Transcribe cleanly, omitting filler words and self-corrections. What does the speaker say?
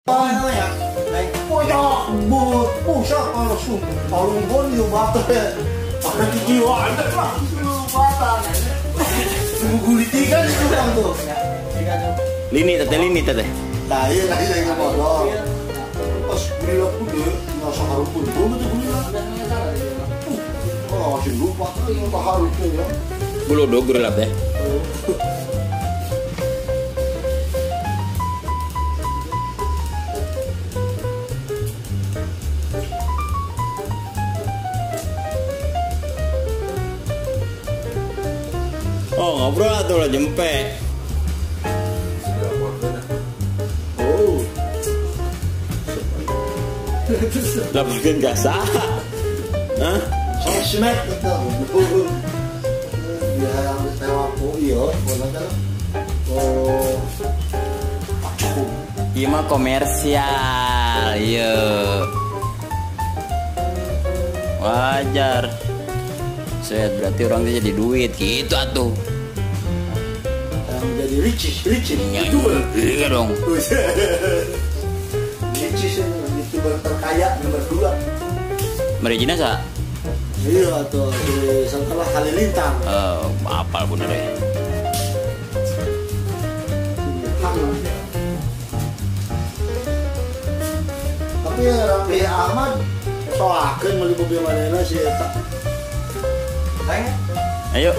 ya,不上高了树，跑龙坡你有吗？对，orang jiwa ada lah, batang. Gulitikan itu kan tuh. Lini tete. Nah iya lagi nggak bodoh. Pas gulila pun dia nggak saharu pun, belum itu gulila. Oh masih lupa, nggak haru tuh ya. Bulodo gurila teh. Oh ngobrol tuh lah jempe. Oh. Lah mungkin gak sah. Hah? Sama snack itu. Dia yang sewa po iya, boleh kan? Oh. Iya mah komersial, iya. Wajar. Saya berarti orang dia jadi duit gitu atuh. Jadi ricis. Iya dong. Ricis YouTuber terkaya nomor 2. Merijina sa? Iya tuh di setelah Halilintar. Apal bener ya. Tapi Raffi Ahmad soakeun meuli mobil manehna si eta. Ayo.